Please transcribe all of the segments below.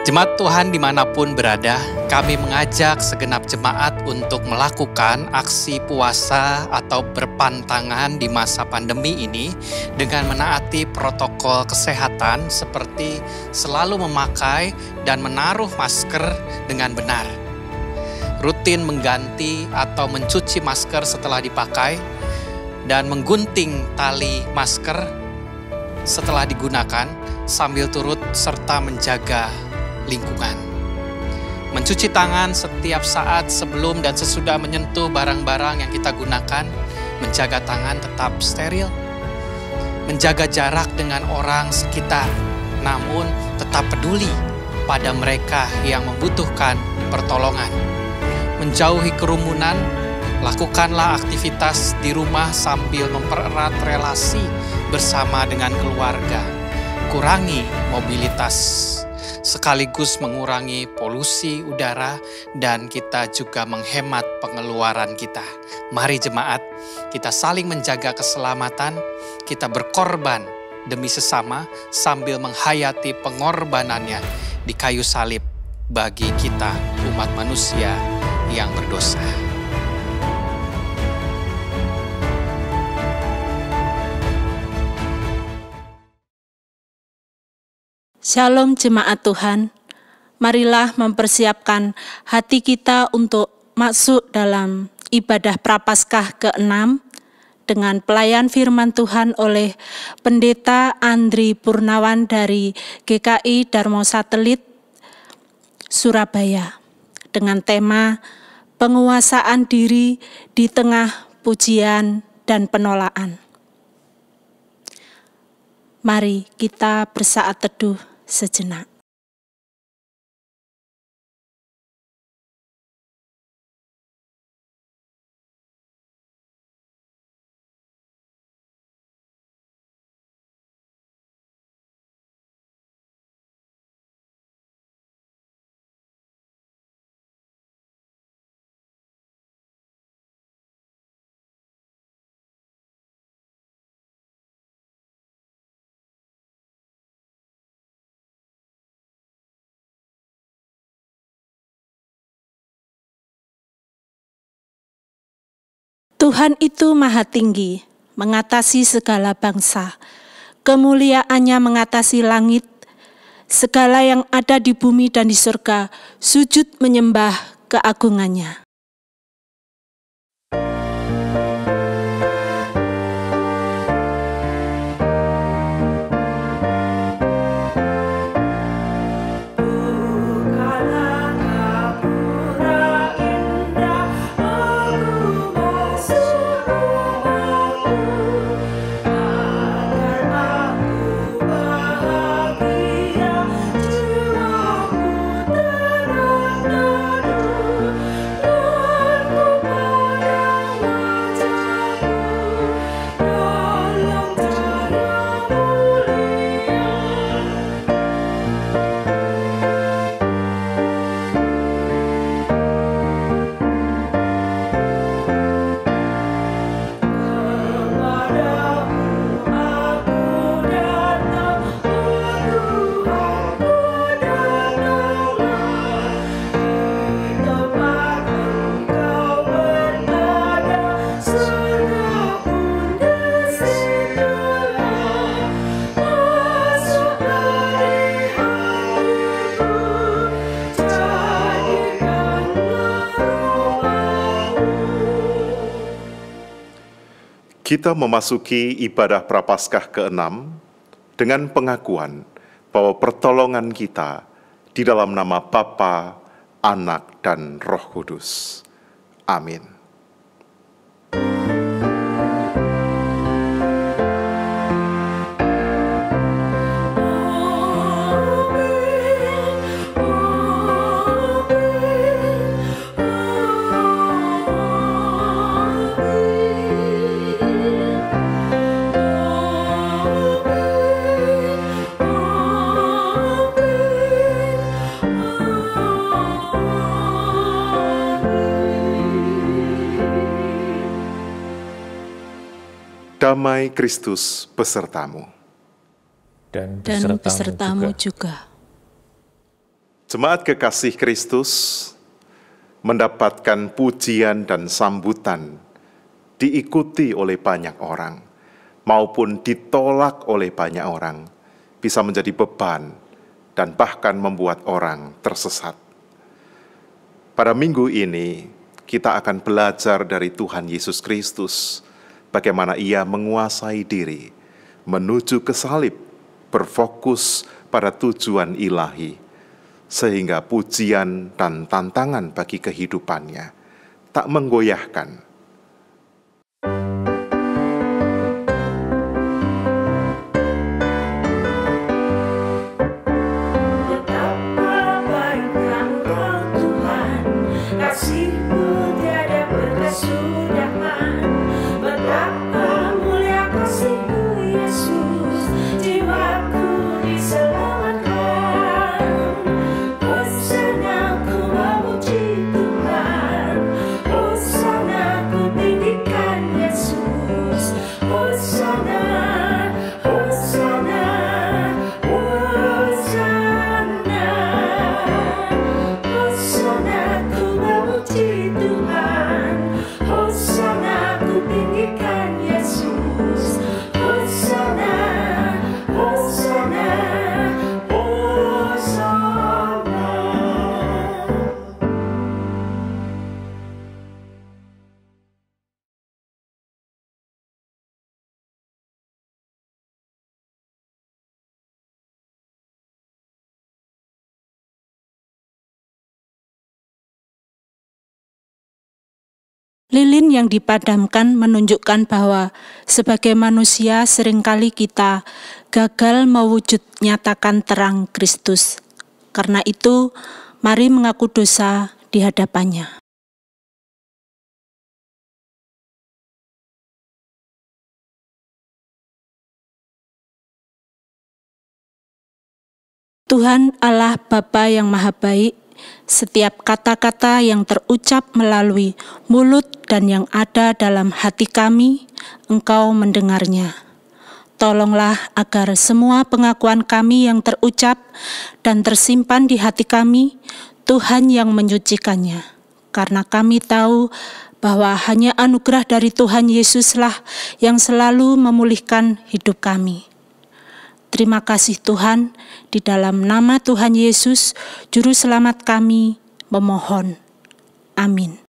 Jemaat Tuhan dimanapun berada, kami mengajak segenap jemaat untuk melakukan aksi puasa atau berpantangan di masa pandemi ini dengan menaati protokol kesehatan seperti selalu memakai dan menaruh masker dengan benar. Rutin mengganti atau mencuci masker setelah dipakai dan menggunting tali masker setelah digunakan sambil turut serta menjaga lingkungan. Mencuci tangan setiap saat sebelum dan sesudah menyentuh barang-barang yang kita gunakan, menjaga tangan tetap steril, menjaga jarak dengan orang sekitar, namun tetap peduli pada mereka yang membutuhkan pertolongan. Menjauhi kerumunan, lakukanlah aktivitas di rumah sambil mempererat relasi bersama dengan keluarga. Kurangi mobilitas sekaligus mengurangi polusi udara dan kita juga menghemat pengeluaran kita. Mari jemaat, kita saling menjaga keselamatan, kita berkorban demi sesama sambil menghayati pengorbanannya di kayu salib bagi kita umat manusia yang berdosa. Shalom jemaat Tuhan, marilah mempersiapkan hati kita untuk masuk dalam ibadah Prapaskah ke-6 dengan pelayan firman Tuhan oleh Pendeta Andri Purnawan dari GKI Darmo Satelit, Surabaya, dengan tema penguasaan diri di tengah pujian dan penolakan. Mari kita bersaat teduh sejenak. Tuhan itu maha tinggi, mengatasi segala bangsa. Kemuliaannya mengatasi langit, segala yang ada di bumi dan di surga, sujud menyembah keagungannya. Kita memasuki ibadah Prapaskah ke-6 dengan pengakuan bahwa pertolongan kita di dalam nama Bapa, Anak, dan Roh Kudus. Amin. Damai Kristus besertamu. Dan besertamu juga. Jemaat kekasih Kristus mendapatkan pujian dan sambutan, diikuti oleh banyak orang, maupun ditolak oleh banyak orang, bisa menjadi beban dan bahkan membuat orang tersesat. Pada minggu ini, kita akan belajar dari Tuhan Yesus Kristus, bagaimana Ia menguasai diri, menuju ke salib, berfokus pada tujuan ilahi, sehingga pujian dan tantangan bagi kehidupannya tak menggoyahkan. Lilin yang dipadamkan menunjukkan bahwa sebagai manusia seringkali kita gagal mewujud nyatakan terang Kristus. Karena itu, mari mengaku dosa di hadapannya. Tuhan Allah Bapa yang Maha Baik, setiap kata-kata yang terucap melalui mulut dan yang ada dalam hati kami, Engkau mendengarnya. Tolonglah agar semua pengakuan kami yang terucap dan tersimpan di hati kami, Tuhan yang menyucikannya. Karena kami tahu bahwa hanya anugerah dari Tuhan Yesuslah yang selalu memulihkan hidup kami. Terima kasih Tuhan, di dalam nama Tuhan Yesus, Juru Selamat kami memohon. Amin.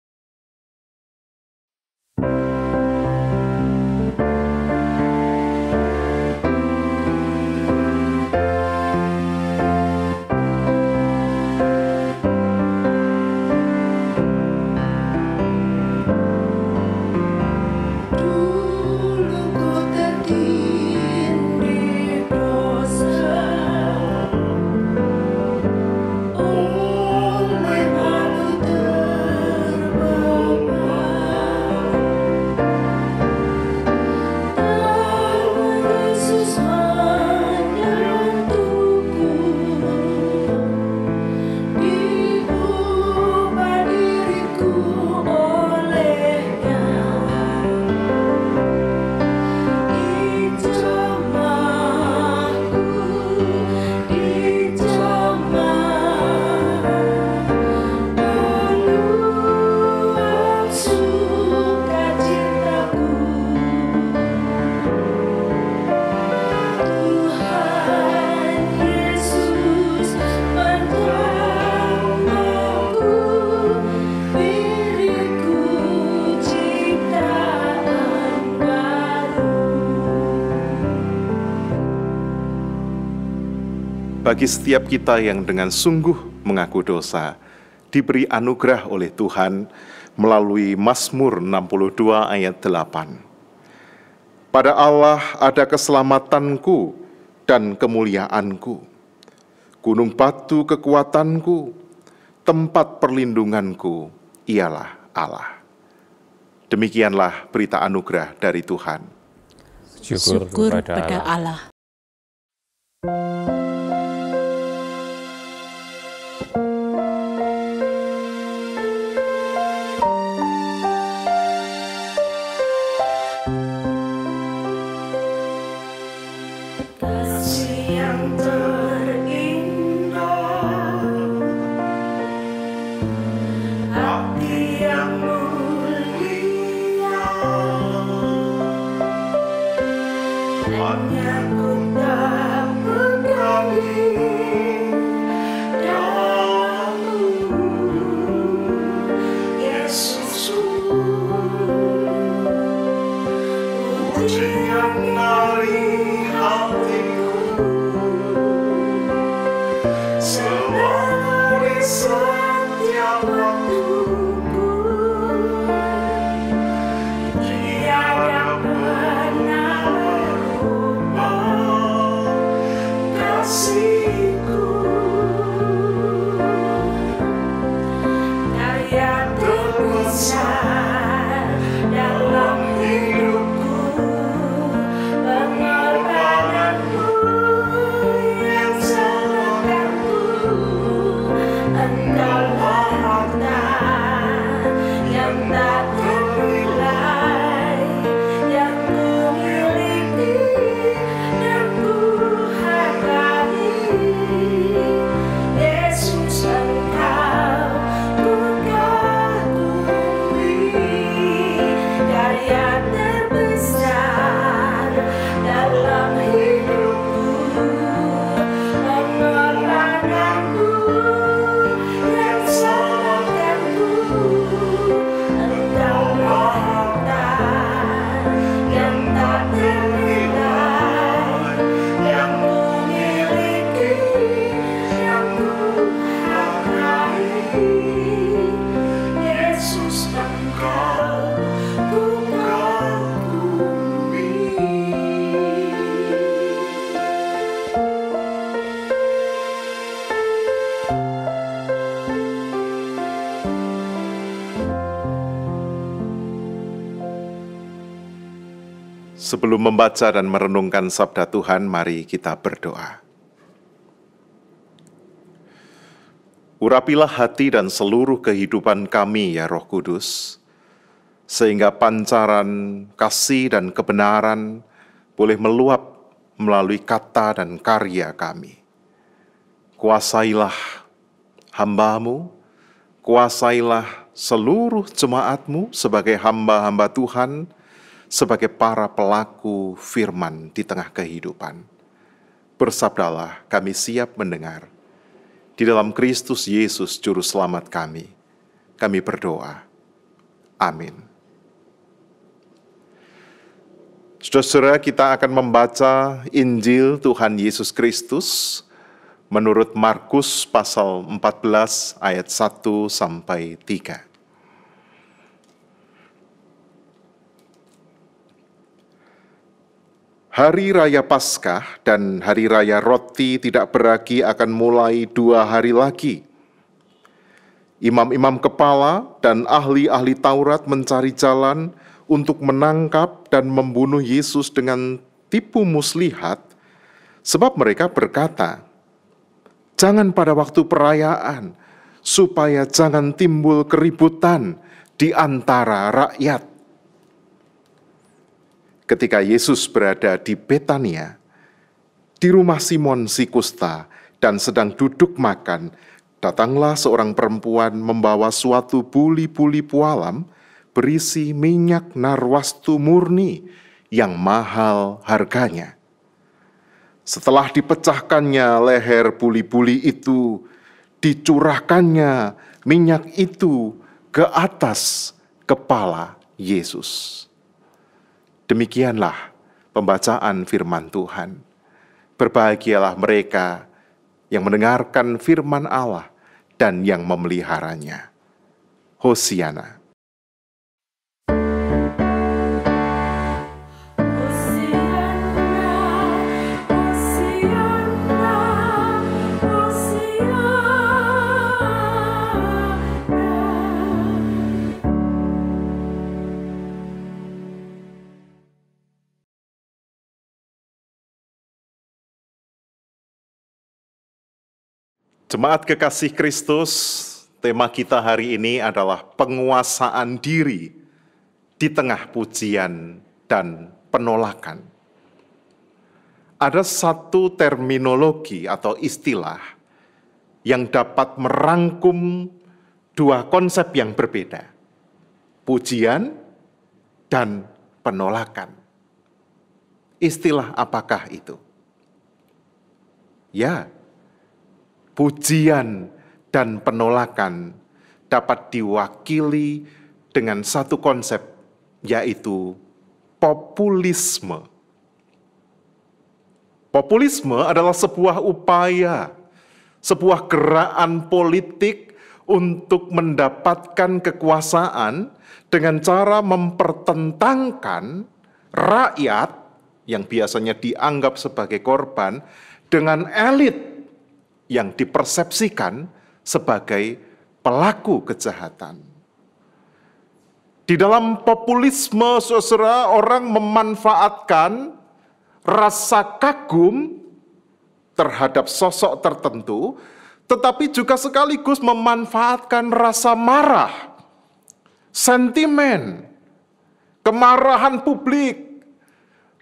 Bagi setiap kita yang dengan sungguh mengaku dosa, diberi anugerah oleh Tuhan melalui Mazmur 62 ayat 8. Pada Allah ada keselamatanku dan kemuliaanku, gunung batu kekuatanku, tempat perlindunganku, ialah Allah. Demikianlah berita anugerah dari Tuhan. Syukur pada Allah. Kasih yang terindah Sebelum membaca dan merenungkan sabda Tuhan, mari kita berdoa. Urapilah hati dan seluruh kehidupan kami, ya Roh Kudus, sehingga pancaran kasih dan kebenaran boleh meluap melalui kata dan karya kami. Kuasailah hamba-Mu, kuasailah seluruh jemaat-Mu sebagai hamba-hamba Tuhan, sebagai para pelaku firman di tengah kehidupan. Bersabdalah, kami siap mendengar. Di dalam Kristus Yesus Juru Selamat kami berdoa. Amin. Saudara-saudara, kita akan membaca Injil Tuhan Yesus Kristus menurut Markus pasal 14 ayat 1-3. Hari Raya Paskah dan Hari Raya Roti Tidak Beragi akan mulai 2 hari lagi. Imam-imam kepala dan ahli-ahli Taurat mencari jalan untuk menangkap dan membunuh Yesus dengan tipu muslihat, sebab mereka berkata, "Jangan pada waktu perayaan, supaya jangan timbul keributan di antara rakyat." Ketika Yesus berada di Betania, di rumah Simon si Kusta, dan sedang duduk makan, datanglah seorang perempuan membawa suatu buli-buli pualam berisi minyak narwastu murni yang mahal harganya. Setelah dipecahkannya leher buli-buli itu, dicurahkannya minyak itu ke atas kepala Yesus. Demikianlah pembacaan firman Tuhan. Berbahagialah mereka yang mendengarkan firman Allah dan yang memeliharanya. Hosiana. Jemaat kekasih Kristus, tema kita hari ini adalah penguasaan diri di tengah pujian dan penolakan. Ada satu terminologi atau istilah yang dapat merangkum dua konsep yang berbeda, pujian dan penolakan. Istilah apakah itu? Ya, pujian dan penolakan dapat diwakili dengan satu konsep, yaitu populisme. Populisme adalah sebuah upaya, sebuah gerakan politik untuk mendapatkan kekuasaan dengan cara mempertentangkan rakyat yang biasanya dianggap sebagai korban dengan elit yang dipersepsikan sebagai pelaku kejahatan. Di dalam populisme, saudara, orang memanfaatkan rasa kagum terhadap sosok tertentu, tetapi juga sekaligus memanfaatkan rasa marah, sentimen, kemarahan publik.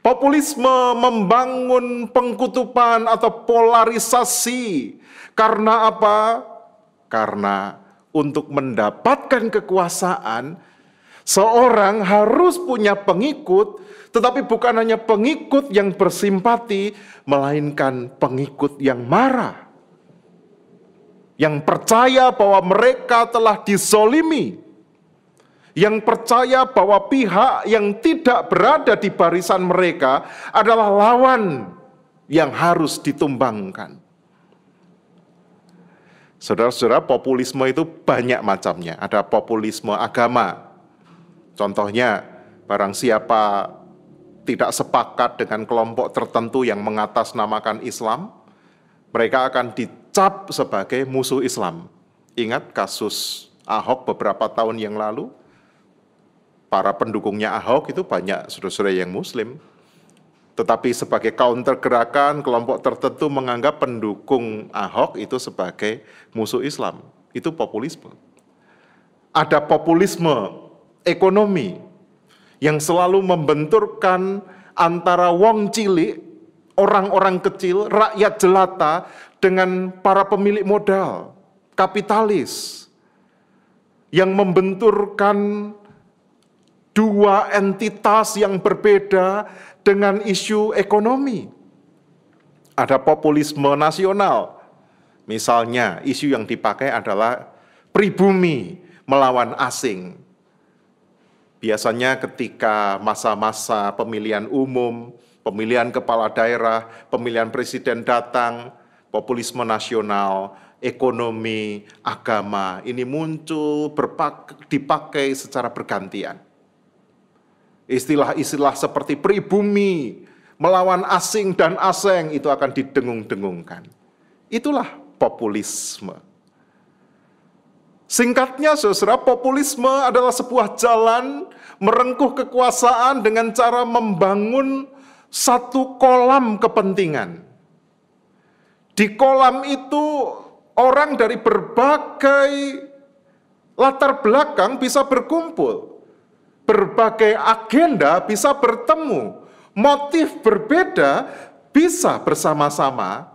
Populisme membangun pengkutupan atau polarisasi. Karena apa? Karena untuk mendapatkan kekuasaan, seorang harus punya pengikut, tetapi bukan hanya pengikut yang bersimpati, melainkan pengikut yang marah. Yang percaya bahwa mereka telah dizolimi. Yang percaya bahwa pihak yang tidak berada di barisan mereka adalah lawan yang harus ditumbangkan. Saudara-saudara, populisme itu banyak macamnya. Ada populisme agama. Contohnya, barang siapa tidak sepakat dengan kelompok tertentu yang mengatasnamakan Islam, mereka akan dicap sebagai musuh Islam. Ingat kasus Ahok beberapa tahun yang lalu? Para pendukungnya Ahok itu banyak saudara-saudara yang Muslim. Tetapi sebagai counter gerakan, kelompok tertentu menganggap pendukung Ahok itu sebagai musuh Islam. Itu populisme. Ada populisme ekonomi yang selalu membenturkan antara wong cilik, orang-orang kecil, rakyat jelata dengan para pemilik modal, kapitalis, yang membenturkan dua entitas yang berbeda dengan isu ekonomi. Ada populisme nasional. Misalnya, isu yang dipakai adalah pribumi melawan asing. Biasanya ketika masa-masa pemilihan umum, pemilihan kepala daerah, pemilihan presiden datang, populisme nasional, ekonomi, agama, ini muncul dipakai secara bergantian. Istilah-istilah seperti pribumi, melawan asing dan aseng itu akan didengung-dengungkan. Itulah populisme. Singkatnya, saudara, populisme adalah sebuah jalan merengkuh kekuasaan dengan cara membangun satu kolam kepentingan. Di kolam itu orang dari berbagai latar belakang bisa berkumpul. Berbagai agenda bisa bertemu, motif berbeda bisa bersama-sama,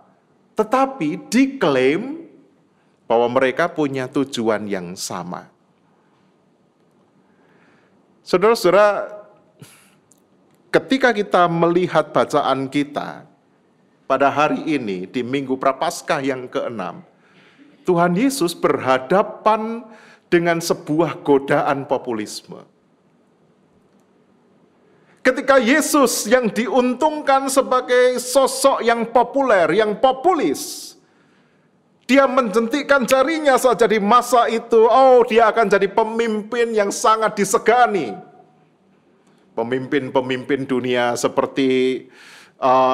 tetapi diklaim bahwa mereka punya tujuan yang sama. Saudara-saudara, ketika kita melihat bacaan kita pada hari ini di Minggu Prapaskah yang ke-6, Tuhan Yesus berhadapan dengan sebuah godaan populisme. Ketika Yesus yang diuntungkan sebagai sosok yang populer, yang populis, dia menjentikkan jarinya saja di masa itu, dia akan jadi pemimpin yang sangat disegani. Pemimpin-pemimpin dunia seperti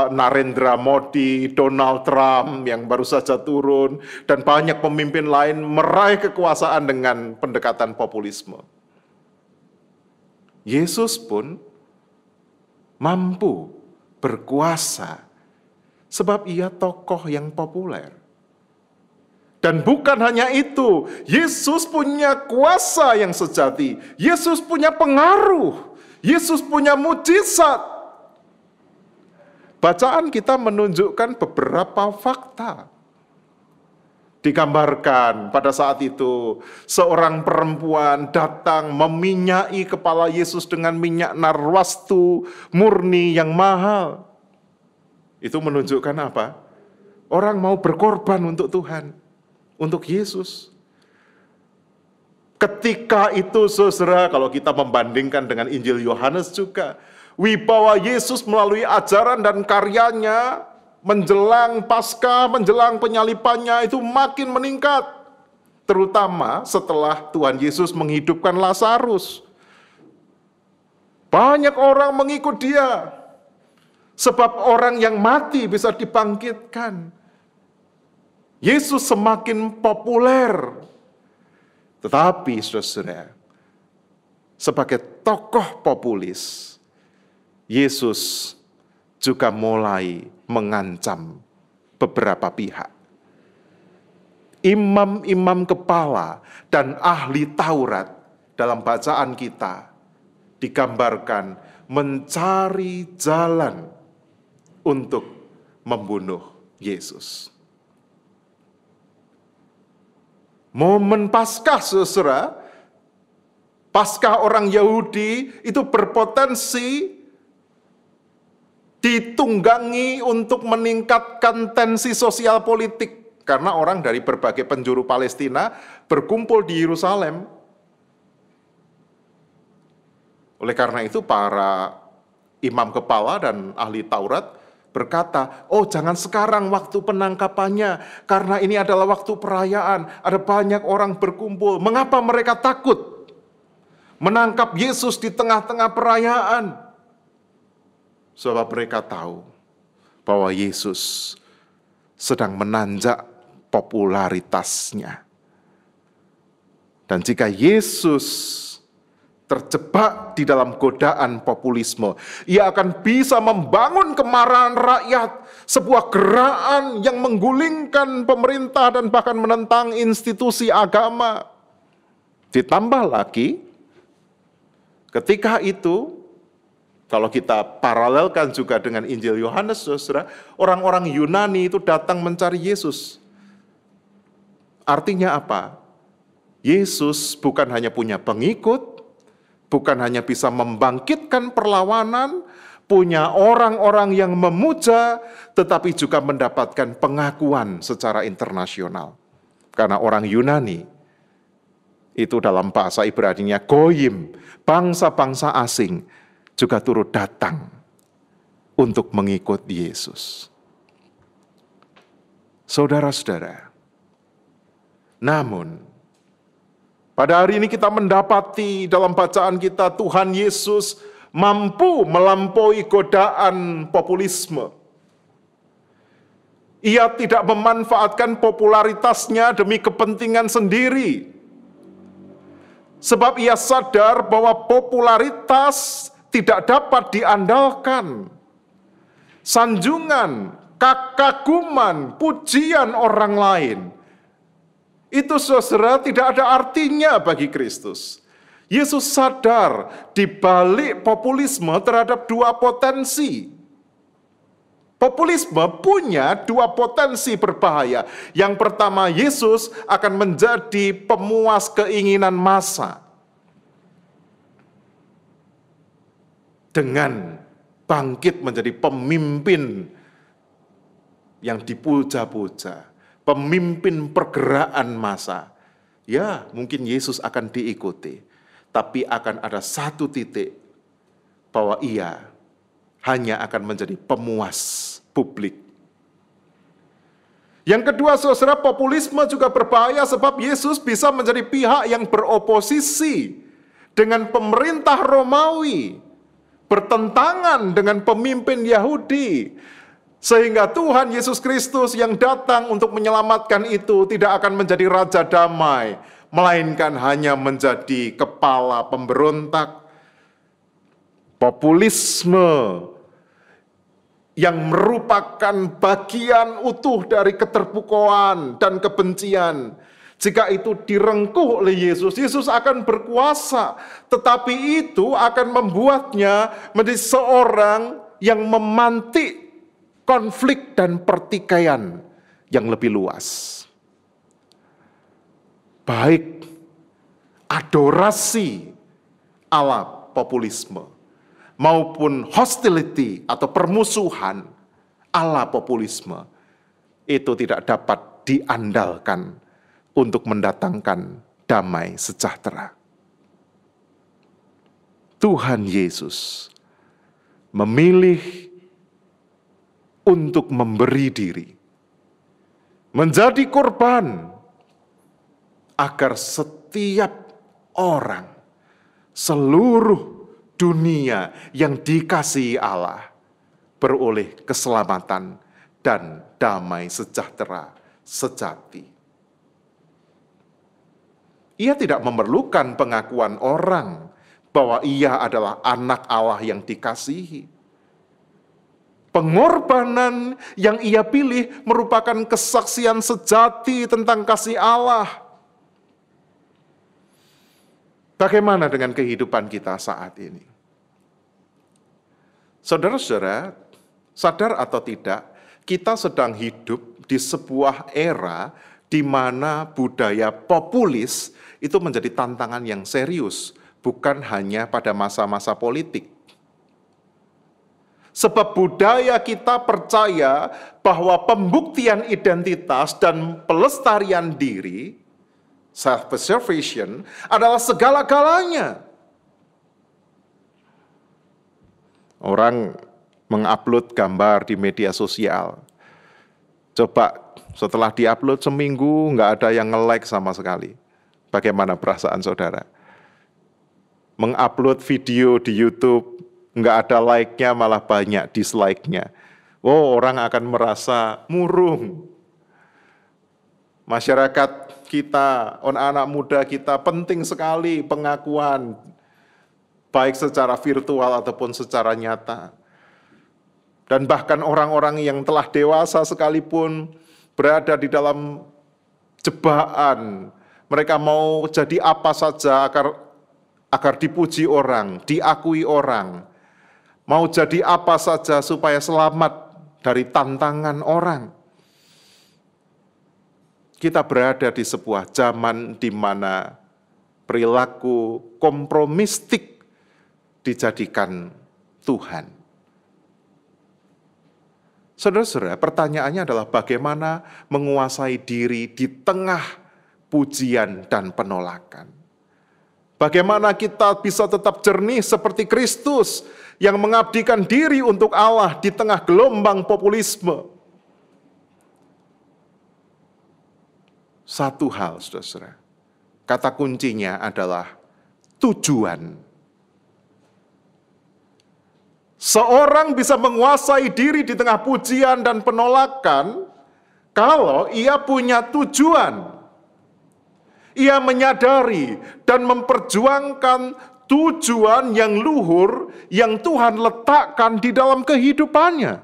Narendra Modi, Donald Trump yang baru saja turun, dan banyak pemimpin lain meraih kekuasaan dengan pendekatan populisme. Yesus pun mampu berkuasa sebab ia tokoh yang populer. Dan bukan hanya itu, Yesus punya kuasa yang sejati, Yesus punya pengaruh, Yesus punya mujizat. Bacaan kita menunjukkan beberapa fakta. Digambarkan pada saat itu, seorang perempuan datang meminyai kepala Yesus dengan minyak narwastu murni yang mahal. Itu menunjukkan apa? Orang mau berkorban untuk Tuhan, untuk Yesus. Ketika itu, saudara, kalau kita membandingkan dengan Injil Yohanes juga, wibawa Yesus melalui ajaran dan karyanya menjelang Paskah, menjelang penyalipannya itu makin meningkat. terutama setelah Tuhan Yesus menghidupkan Lazarus. Banyak orang mengikut dia, sebab orang yang mati bisa dibangkitkan. Yesus semakin populer. Tetapi saudara, sebagai tokoh populis, Yesus juga mulai mengancam beberapa pihak. Imam-imam kepala dan ahli Taurat dalam bacaan kita digambarkan mencari jalan untuk membunuh Yesus. Momen Paskah, saudara, Paskah orang Yahudi itu berpotensi ditunggangi untuk meningkatkan tensi sosial politik, karena orang dari berbagai penjuru Palestina berkumpul di Yerusalem. Oleh karena itu para imam kepala dan ahli Taurat berkata, oh jangan sekarang waktu penangkapannya, karena ini adalah waktu perayaan, ada banyak orang berkumpul. Mengapa mereka takut menangkap Yesus di tengah-tengah perayaan? Sebab mereka tahu bahwa Yesus sedang menanjak popularitasnya. Dan jika Yesus terjebak di dalam godaan populisme, ia akan bisa membangun kemarahan rakyat, sebuah gerakan yang menggulingkan pemerintah dan bahkan menentang institusi agama. Ditambah lagi, ketika itu, kalau kita paralelkan juga dengan Injil Yohanes, saudara, orang-orang Yunani itu datang mencari Yesus. Artinya apa? Yesus bukan hanya punya pengikut, bukan hanya bisa membangkitkan perlawanan, punya orang-orang yang memuja, tetapi juga mendapatkan pengakuan secara internasional. Karena orang Yunani, itu dalam bahasa Ibrani-nya goyim, bangsa-bangsa asing, juga turut datang untuk mengikut Yesus. Saudara-saudara, namun pada hari ini kita mendapati dalam bacaan kita Tuhan Yesus mampu melampaui godaan populisme. Ia tidak memanfaatkan popularitasnya demi kepentingan sendiri. Sebab ia sadar bahwa popularitas tidak dapat diandalkan. Sanjungan, kekaguman, pujian orang lain, itu saudara tidak ada artinya bagi Kristus. Yesus sadar di balik populisme terhadap dua potensi. Populisme punya dua potensi berbahaya. Yang pertama, Yesus akan menjadi pemuas keinginan massa. Dengan bangkit menjadi pemimpin yang dipuja-puja, pemimpin pergerakan massa. Ya, mungkin Yesus akan diikuti, tapi akan ada satu titik bahwa ia hanya akan menjadi pemuas publik. Yang kedua, saudara, populisme juga berbahaya sebab Yesus bisa menjadi pihak yang beroposisi dengan pemerintah Romawi, bertentangan dengan pemimpin Yahudi, sehingga Tuhan Yesus Kristus yang datang untuk menyelamatkan itu tidak akan menjadi raja damai, melainkan hanya menjadi kepala pemberontak. Populisme yang merupakan bagian utuh dari keterpukauan dan kebencian, jika itu direngkuh oleh Yesus, Yesus akan berkuasa, tetapi itu akan membuatnya menjadi seorang yang memantik konflik dan pertikaian yang lebih luas. Baik adorasi ala populisme maupun hostility atau permusuhan ala populisme itu tidak dapat diandalkan untuk mendatangkan damai sejahtera. Tuhan Yesus memilih untuk memberi diri, menjadi korban agar setiap orang, seluruh dunia yang dikasihi Allah, beroleh keselamatan dan damai sejahtera sejati. Ia tidak memerlukan pengakuan orang bahwa ia adalah anak Allah yang dikasihi. Pengorbanan yang ia pilih merupakan kesaksian sejati tentang kasih Allah. Bagaimana dengan kehidupan kita saat ini? Saudara-saudara, sadar atau tidak, kita sedang hidup di sebuah era di mana budaya populis itu menjadi tantangan yang serius, bukan hanya pada masa-masa politik. Sebab budaya kita percaya bahwa pembuktian identitas dan pelestarian diri, self-preservation, adalah segala-galanya. Orang mengupload gambar di media sosial. Coba setelah diupload seminggu nggak ada yang nge-like sama sekali. Bagaimana perasaan saudara? Mengupload video di YouTube, nggak ada like-nya, malah banyak dislike-nya. Oh, orang akan merasa murung. Masyarakat kita, anak-anak muda kita penting sekali pengakuan, baik secara virtual ataupun secara nyata. Dan bahkan orang-orang yang telah dewasa sekalipun berada di dalam jebakan. Mereka mau jadi apa saja agar dipuji orang, diakui orang. Mau jadi apa saja supaya selamat dari tantangan orang. Kita berada di sebuah zaman di mana perilaku kompromistik dijadikan Tuhan. Saudara-saudara, pertanyaannya adalah bagaimana menguasai diri di tengah pujian dan penolakan. Bagaimana kita bisa tetap jernih seperti Kristus yang mengabdikan diri untuk Allah di tengah gelombang populisme. Satu hal, saudara-saudara, kata kuncinya adalah tujuan. Seorang bisa menguasai diri di tengah pujian dan penolakan kalau ia punya tujuan. Ia menyadari dan memperjuangkan tujuan yang luhur yang Tuhan letakkan di dalam kehidupannya.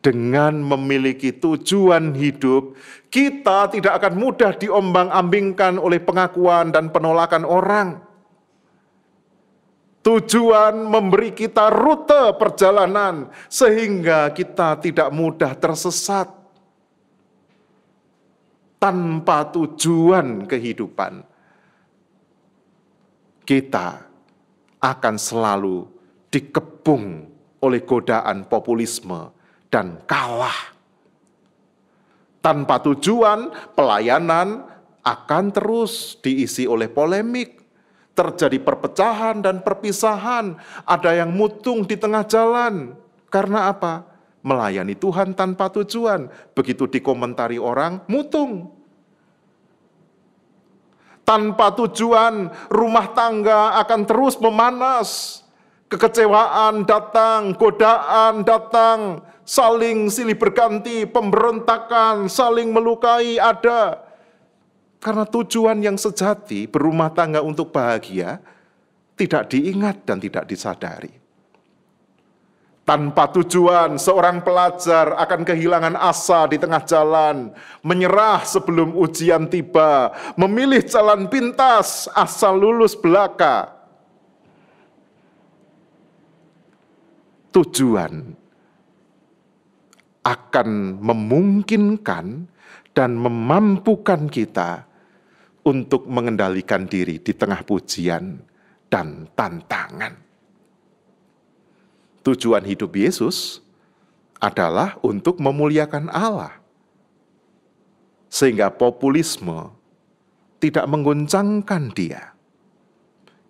Dengan memiliki tujuan hidup, kita tidak akan mudah diombang-ambingkan oleh pengakuan dan penolakan orang. Tujuan memberi kita rute perjalanan sehingga kita tidak mudah tersesat. Tanpa tujuan kehidupan, kita akan selalu dikepung oleh godaan populisme dan kalah. Tanpa tujuan, pelayanan akan terus diisi oleh polemik. Terjadi perpecahan dan perpisahan, ada yang mutung di tengah jalan. Karena apa? Melayani Tuhan tanpa tujuan. Begitu dikomentari orang, mutung. Tanpa tujuan, rumah tangga akan terus memanas. Kekecewaan datang, godaan datang, saling silih berganti, pemberontakan, saling melukai ada. Karena tujuan yang sejati berumah tangga untuk bahagia tidak diingat dan tidak disadari. Tanpa tujuan, seorang pelajar akan kehilangan asa di tengah jalan, menyerah sebelum ujian tiba, memilih jalan pintas asal lulus belaka. Tujuan akan memungkinkan dan memampukan kita untuk mengendalikan diri di tengah pujian dan tantangan. Tujuan hidup Yesus adalah untuk memuliakan Allah. Sehingga populisme tidak menggoncangkan dia.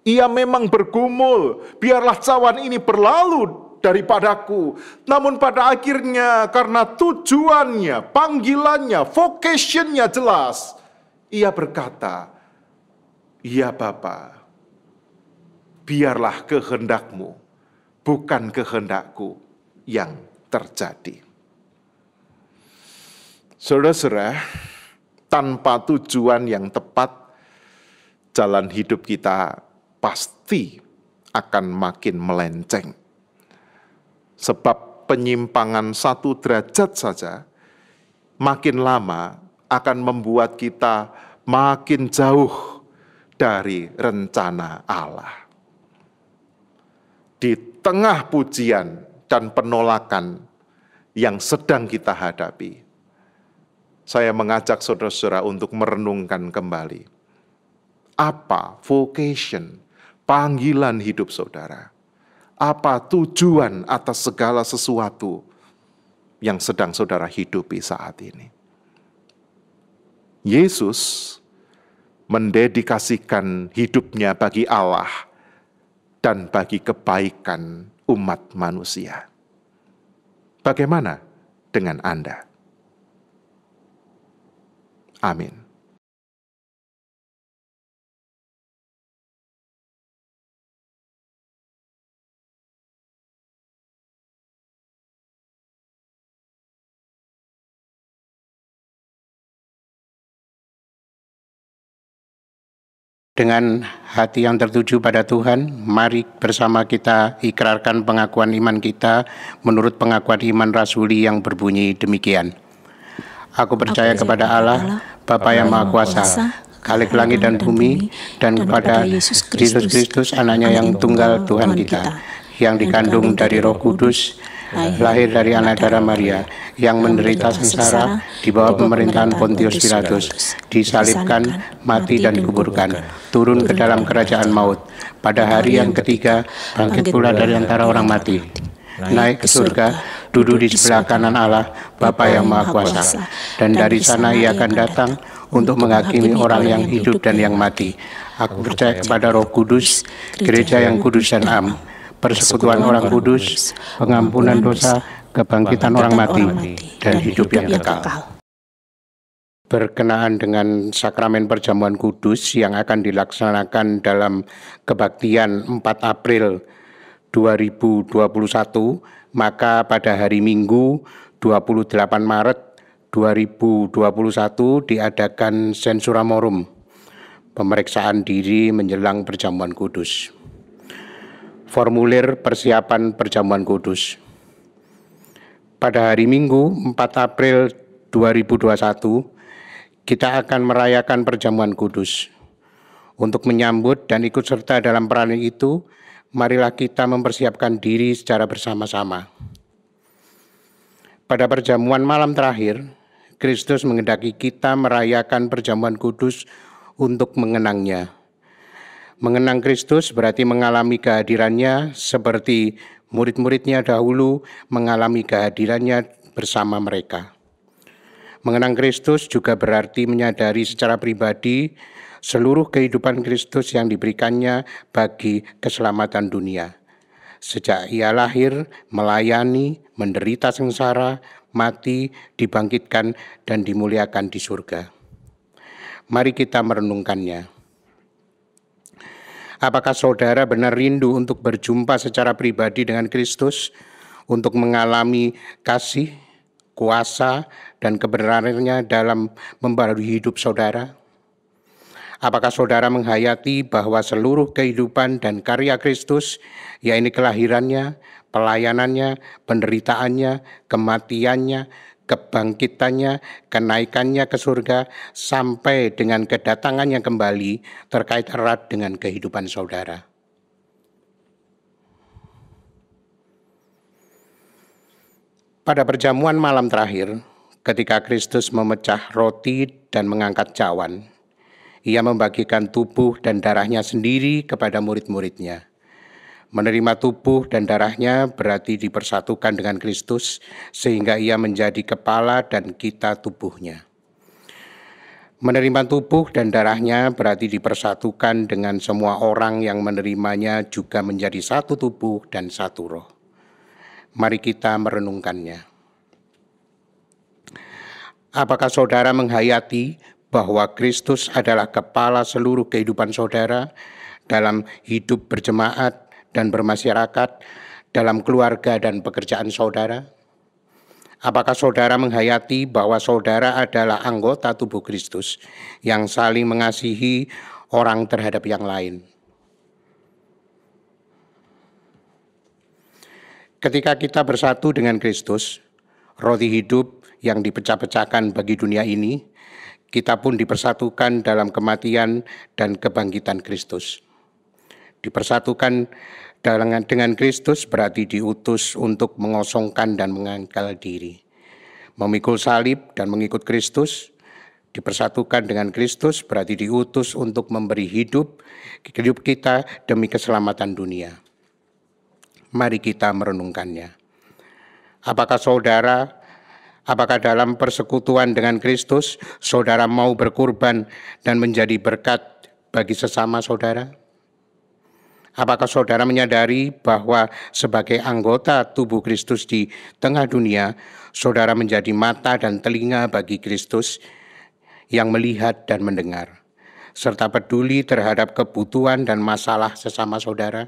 Ia memang bergumul, biarlah cawan ini berlalu daripadaku. Namun pada akhirnya karena tujuannya, panggilannya, vocationnya jelas, ia berkata, "Ya Bapa, biarlah kehendakmu, bukan kehendakku yang terjadi." Saudara-saudara, tanpa tujuan yang tepat, jalan hidup kita pasti akan makin melenceng. Sebab penyimpangan 1 derajat saja makin lama akan membuat kita makin jauh dari rencana Allah. Di tengah pujian dan penolakan yang sedang kita hadapi, saya mengajak saudara-saudara untuk merenungkan kembali. Apa vocation, panggilan hidup saudara? Apa tujuan atas segala sesuatu yang sedang saudara hidupi saat ini? Yesus mendedikasikan hidupnya bagi Allah dan bagi kebaikan umat manusia. Bagaimana dengan Anda? Amin. Dengan hati yang tertuju pada Tuhan, mari bersama kita ikrarkan pengakuan iman kita menurut pengakuan iman rasuli yang berbunyi demikian. Aku percaya kepada Allah, Bapa yang Maha Kuasa, Khalik langit dan bumi, dan kepada Yesus Kristus, anaknya yang tunggal Tuhan kita, yang dikandung dari Roh Kudus, lahir dari anak darah Maria, yang menderita sengsara di bawah pemerintahan Pontius Pilatus, disalibkan, mati dan dikuburkan, turun ke dalam kerajaan maut, pada hari yang ketiga bangkit pula dari antara orang mati, naik ke surga, duduk di sebelah kanan Allah, Bapa yang Maha Kuasa, dan dari sana ia akan datang untuk menghakimi orang yang hidup dan yang mati. Aku percaya kepada Roh Kudus, gereja yang kudus dan am, persekutuan orang kudus, pengampunan dosa, kebangkitan orang mati, dan hidup yang kekal. Berkenaan dengan sakramen perjamuan kudus yang akan dilaksanakan dalam kebaktian 4 April 2021, maka pada hari Minggu 28 Maret 2021 diadakan sensura morum, pemeriksaan diri menjelang perjamuan kudus. Formulir persiapan perjamuan kudus. Pada hari Minggu 4 April 2021, kita akan merayakan perjamuan kudus. Untuk menyambut dan ikut serta dalam peran itu, marilah kita mempersiapkan diri secara bersama-sama. Pada perjamuan malam terakhir, Kristus menghendaki kita merayakan perjamuan kudus untuk mengenangnya. Mengenang Kristus berarti mengalami kehadirannya seperti murid-muridnya dahulu mengalami kehadirannya bersama mereka. Mengenang Kristus juga berarti menyadari secara pribadi seluruh kehidupan Kristus yang diberikannya bagi keselamatan dunia. Sejak ia lahir, melayani, menderita sengsara, mati, dibangkitkan, dan dimuliakan di surga. Mari kita merenungkannya. Apakah saudara benar rindu untuk berjumpa secara pribadi dengan Kristus, untuk mengalami kasih, kuasa, dan kebenarannya dalam membarui hidup saudara? Apakah saudara menghayati bahwa seluruh kehidupan dan karya Kristus, yaitu kelahirannya, pelayanannya, penderitaannya, kematiannya, kebangkitannya, kenaikannya ke surga, sampai dengan kedatangannya kembali terkait erat dengan kehidupan saudara? Pada perjamuan malam terakhir, ketika Kristus memecah roti dan mengangkat cawan, ia membagikan tubuh dan darahnya sendiri kepada murid-muridnya. Menerima tubuh dan darahnya berarti dipersatukan dengan Kristus, sehingga ia menjadi kepala dan kita tubuhnya. Menerima tubuh dan darahnya berarti dipersatukan dengan semua orang yang menerimanya juga menjadi satu tubuh dan satu roh. Mari kita merenungkannya. Apakah saudara menghayati bahwa Kristus adalah kepala seluruh kehidupan saudara dalam hidup berjemaat dan bermasyarakat, dalam keluarga dan pekerjaan saudara? Apakah saudara menghayati bahwa saudara adalah anggota tubuh Kristus yang saling mengasihi orang terhadap yang lain? Ketika kita bersatu dengan Kristus, roti hidup yang dipecah-pecahkan bagi dunia ini, kita pun dipersatukan dalam kematian dan kebangkitan Kristus. Dipersatukan dengan Kristus berarti diutus untuk mengosongkan dan mengangkal diri. Memikul salib dan mengikut Kristus, dipersatukan dengan Kristus berarti diutus untuk memberi hidup kita demi keselamatan dunia. Mari kita merenungkannya. Apakah dalam persekutuan dengan Kristus, saudara mau berkorban dan menjadi berkat bagi sesama saudara? Apakah saudara menyadari bahwa sebagai anggota tubuh Kristus di tengah dunia, saudara menjadi mata dan telinga bagi Kristus yang melihat dan mendengar, serta peduli terhadap kebutuhan dan masalah sesama saudara?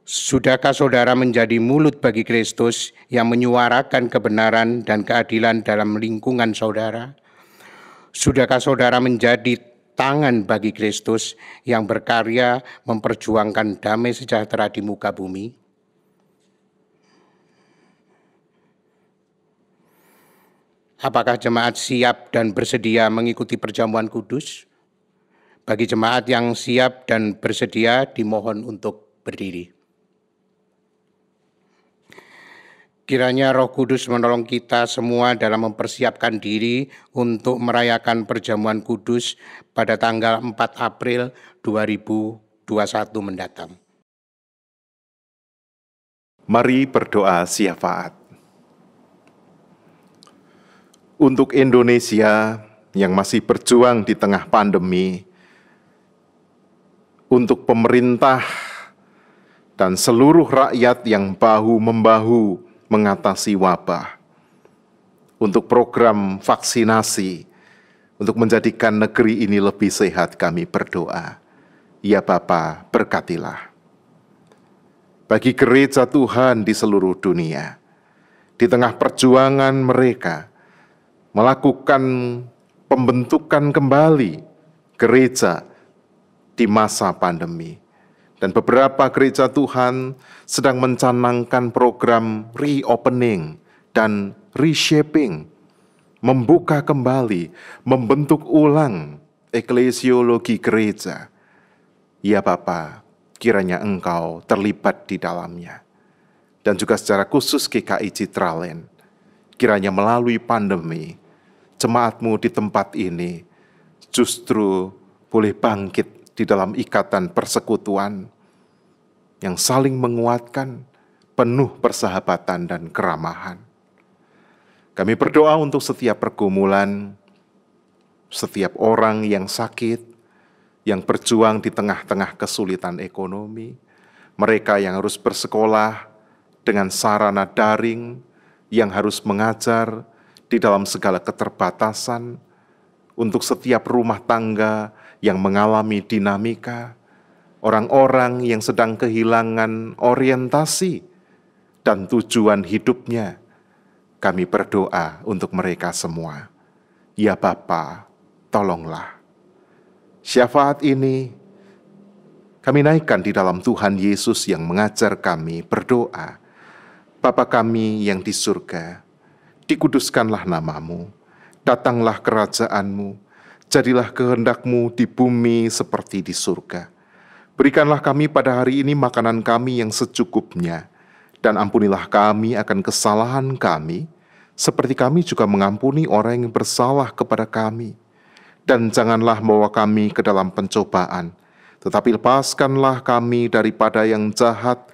Sudahkah saudara menjadi mulut bagi Kristus yang menyuarakan kebenaran dan keadilan dalam lingkungan saudara? Sudahkah saudara menjadi tangan bagi Kristus yang berkarya memperjuangkan damai sejahtera di muka bumi? Apakah jemaat siap dan bersedia mengikuti perjamuan kudus? Bagi jemaat yang siap dan bersedia, dimohon untuk berdiri. Kiranya Roh Kudus menolong kita semua dalam mempersiapkan diri untuk merayakan perjamuan kudus pada tanggal 4 April 2021 mendatang. Mari berdoa syafaat. Untuk Indonesia yang masih berjuang di tengah pandemi, untuk pemerintah dan seluruh rakyat yang bahu-membahu mengatasi wabah, untuk program vaksinasi, untuk menjadikan negeri ini lebih sehat, kami berdoa. Ya Bapa, berkatilah. Bagi gereja Tuhan di seluruh dunia, di tengah perjuangan mereka, melakukan pembentukan kembali gereja di masa pandemi. Dan beberapa gereja Tuhan sedang mencanangkan program reopening dan reshaping, membuka kembali, membentuk ulang eklesiologi gereja. Ya Bapa, kiranya Engkau terlibat di dalamnya. Dan juga secara khusus GKI Citraland, kiranya melalui pandemi, jemaat-Mu di tempat ini justru boleh bangkit di dalam ikatan persekutuan yang saling menguatkan, penuh persahabatan dan keramahan. Kami berdoa untuk setiap pergumulan, setiap orang yang sakit, yang berjuang di tengah-tengah kesulitan ekonomi, mereka yang harus bersekolah dengan sarana daring, yang harus mengajar di dalam segala keterbatasan, untuk setiap rumah tangga yang mengalami dinamika, orang-orang yang sedang kehilangan orientasi dan tujuan hidupnya, kami berdoa untuk mereka semua. Ya Bapa, tolonglah. Syafaat ini kami naikkan di dalam Tuhan Yesus yang mengajar kami berdoa. Bapa kami yang di surga, dikuduskanlah nama-Mu, datanglah kerajaan-Mu, jadilah kehendak-Mu di bumi seperti di surga. Berikanlah kami pada hari ini makanan kami yang secukupnya, dan ampunilah kami akan kesalahan kami, seperti kami juga mengampuni orang yang bersalah kepada kami. Dan janganlah membawa kami ke dalam pencobaan, tetapi lepaskanlah kami daripada yang jahat,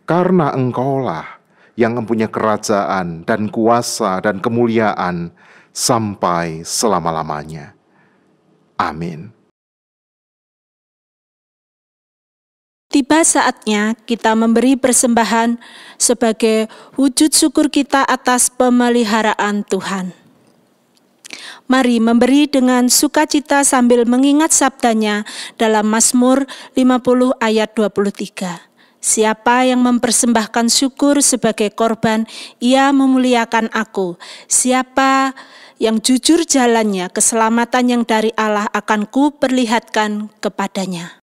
karena Engkaulah yang mempunyai kerajaan dan kuasa dan kemuliaan sampai selama-lamanya. Amin. Tiba saatnya kita memberi persembahan sebagai wujud syukur kita atas pemeliharaan Tuhan. Mari memberi dengan sukacita sambil mengingat sabdanya dalam Mazmur 50 ayat 23. Siapa yang mempersembahkan syukur sebagai korban, ia memuliakan aku. Siapa yang jujur jalannya, keselamatan yang dari Allah akan ku perlihatkan kepadanya.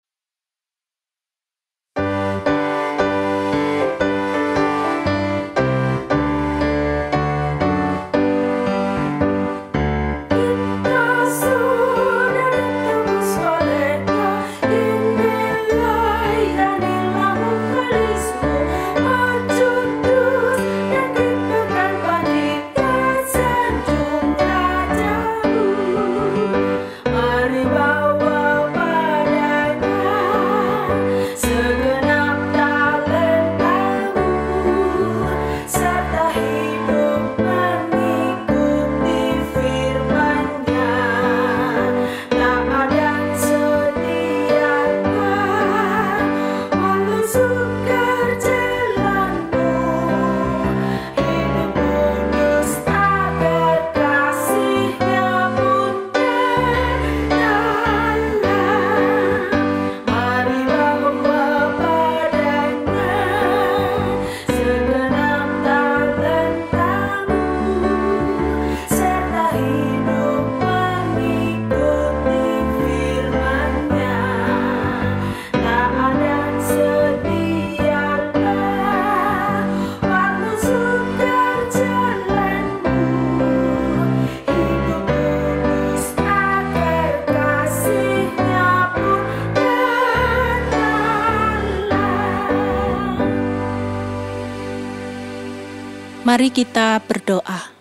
Mari kita berdoa.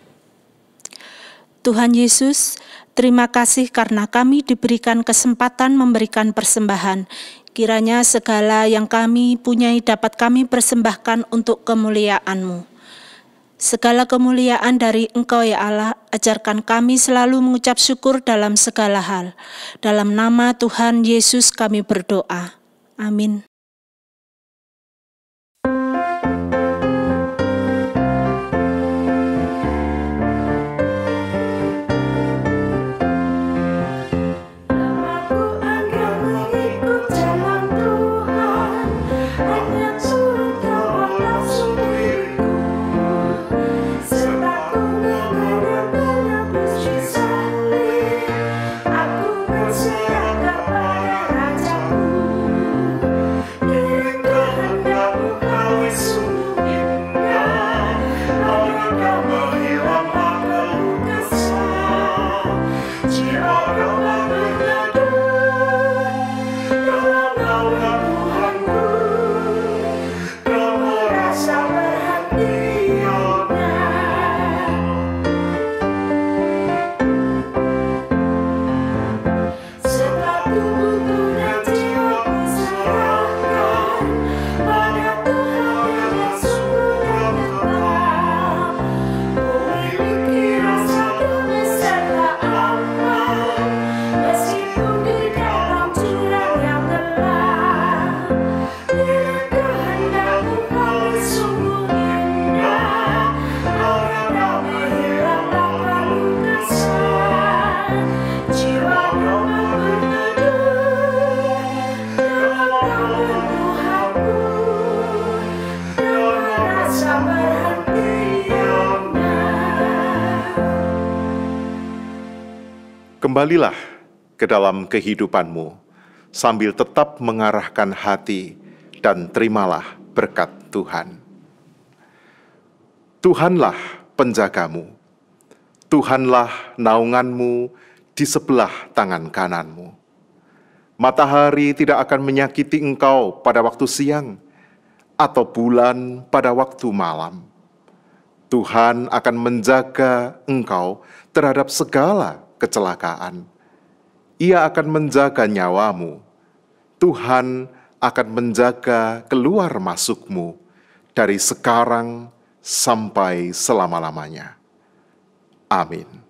Tuhan Yesus, terima kasih karena kami diberikan kesempatan memberikan persembahan. Kiranya segala yang kami punyai dapat kami persembahkan untuk kemuliaan-Mu. Segala kemuliaan dari Engkau ya Allah, ajarkan kami selalu mengucap syukur dalam segala hal. Dalam nama Tuhan Yesus kami berdoa. Amin. Kembalilah ke dalam kehidupanmu, sambil tetap mengarahkan hati dan terimalah berkat Tuhan. Tuhanlah penjagamu, Tuhanlah naunganmu di sebelah tangan kananmu. Matahari tidak akan menyakiti engkau pada waktu siang, atau bulan pada waktu malam. Tuhan akan menjaga engkau terhadap segala kecelakaan. Ia akan menjaga nyawamu. Tuhan akan menjaga keluar masukmu dari sekarang sampai selama-lamanya. Amin.